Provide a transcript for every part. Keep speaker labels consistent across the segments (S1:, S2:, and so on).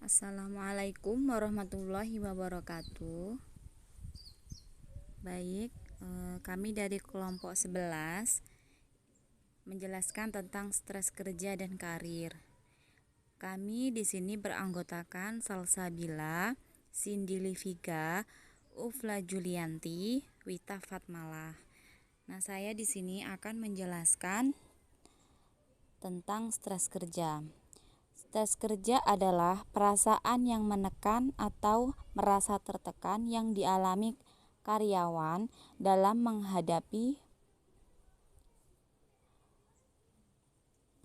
S1: Assalamualaikum warahmatullahi wabarakatuh. Baik, kami dari kelompok 11 menjelaskan tentang stres kerja dan karir. Kami di sini beranggotakan Salsabila, Cindy Liviga, Ufla Julianti, Wita Fatmalah. Nah, saya di sini akan menjelaskan tentang stres kerja. Stres kerja adalah perasaan yang menekan atau merasa tertekan yang dialami karyawan dalam menghadapi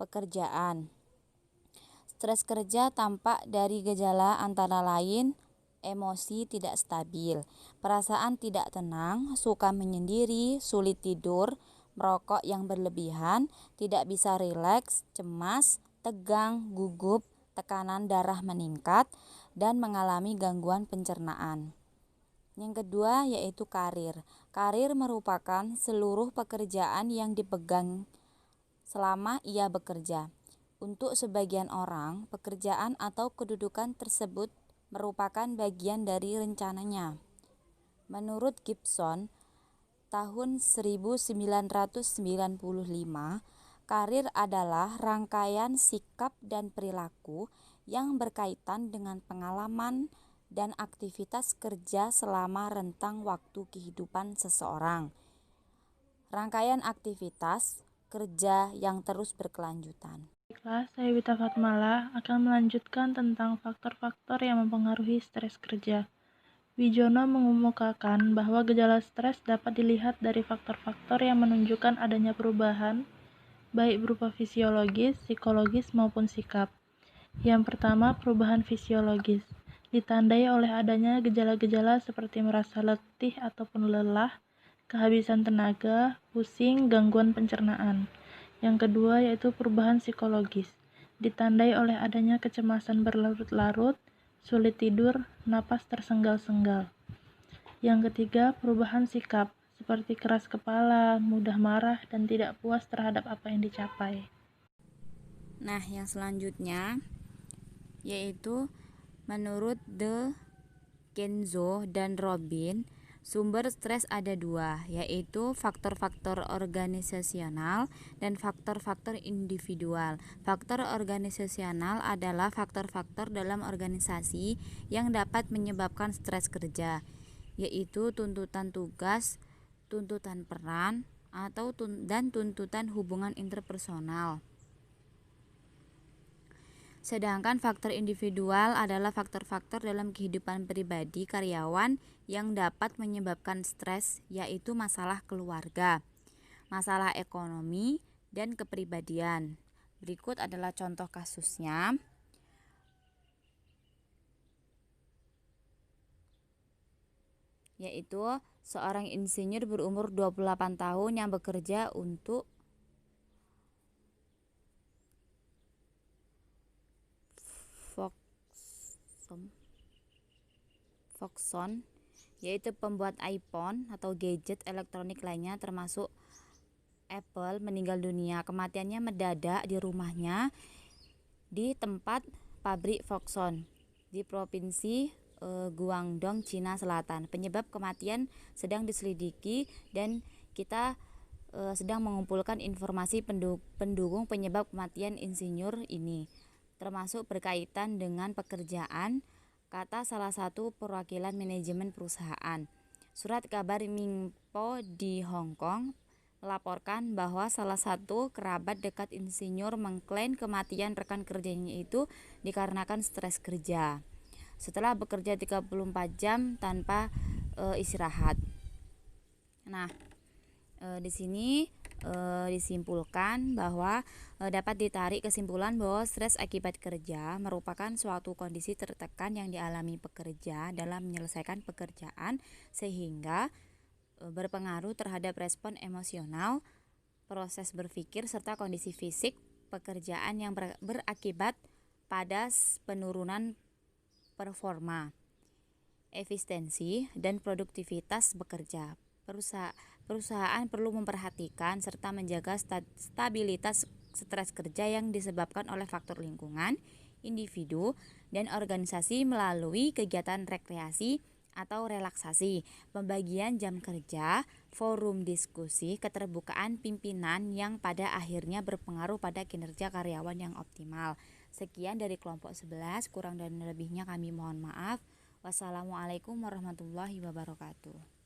S1: pekerjaan. Stres kerja tampak dari gejala antara lain emosi tidak stabil, perasaan tidak tenang, suka menyendiri, sulit tidur, merokok yang berlebihan, tidak bisa rileks, cemas, tegang, gugup, tekanan darah meningkat, dan mengalami gangguan pencernaan. Yang kedua yaitu karir. Karir merupakan seluruh pekerjaan yang dipegang selama ia bekerja. Untuk sebagian orang, pekerjaan atau kedudukan tersebut merupakan bagian dari rencananya. Menurut Gibson, tahun 1995, karir adalah rangkaian sikap dan perilaku yang berkaitan dengan pengalaman dan aktivitas kerja selama rentang waktu kehidupan seseorang. Rangkaian aktivitas kerja yang terus berkelanjutan.
S2: Baiklah, saya Wita Fatmalah akan melanjutkan tentang faktor-faktor yang mempengaruhi stres kerja. Wijono mengemukakan bahwa gejala stres dapat dilihat dari faktor-faktor yang menunjukkan adanya perubahan, baik berupa fisiologis, psikologis, maupun sikap. Yang pertama, perubahan fisiologis, ditandai oleh adanya gejala-gejala seperti merasa letih ataupun lelah, kehabisan tenaga, pusing, gangguan pencernaan. Yang kedua yaitu perubahan psikologis, ditandai oleh adanya kecemasan berlarut-larut, sulit tidur, napas tersenggal-senggal. Yang ketiga, perubahan sikap, seperti keras kepala, mudah marah, dan tidak puas terhadap apa yang dicapai.
S1: Nah, yang selanjutnya yaitu menurut De Kenzo dan Robin, sumber stres ada dua, yaitu faktor-faktor organisasional dan faktor-faktor individual. Faktor organisasional adalah faktor-faktor dalam organisasi yang dapat menyebabkan stres kerja, yaitu tuntutan tugas, tuntutan peran, atau tuntutan hubungan interpersonal. Sedangkan faktor individual adalah faktor-faktor dalam kehidupan pribadi karyawan yang dapat menyebabkan stres, yaitu masalah keluarga, masalah ekonomi, dan kepribadian. Berikut adalah contoh kasusnya. Yaitu seorang insinyur berumur 28 tahun yang bekerja untuk Foxconn, yaitu pembuat iPhone atau gadget elektronik lainnya termasuk Apple, meninggal dunia. Kematiannya mendadak di rumahnya di tempat pabrik Foxconn di provinsi Guangdong, Cina Selatan. Penyebab kematian sedang diselidiki dan kita sedang mengumpulkan informasi pendukung penyebab kematian insinyur ini, termasuk berkaitan dengan pekerjaan, kata salah satu perwakilan manajemen perusahaan. Surat kabar Mingpo di Hong Kong melaporkan bahwa salah satu kerabat dekat insinyur mengklaim kematian rekan kerjanya itu dikarenakan stres kerja setelah bekerja 34 jam tanpa istirahat. Nah, di sini disimpulkan bahwa dapat ditarik kesimpulan bahwa stres akibat kerja merupakan suatu kondisi tertekan yang dialami pekerja dalam menyelesaikan pekerjaan sehingga berpengaruh terhadap respon emosional, proses berpikir, serta kondisi fisik pekerjaan yang berakibat pada penurunan performa, efisiensi, dan produktivitas bekerja. Perusahaan perlu memperhatikan serta menjaga stabilitas stres kerja yang disebabkan oleh faktor lingkungan, individu, dan organisasi melalui kegiatan rekreasi atau relaksasi, pembagian jam kerja, forum diskusi, keterbukaan pimpinan yang pada akhirnya berpengaruh pada kinerja karyawan yang optimal. Sekian dari kelompok 11, kurang dan lebihnya kami mohon maaf. Wassalamualaikum warahmatullahi wabarakatuh.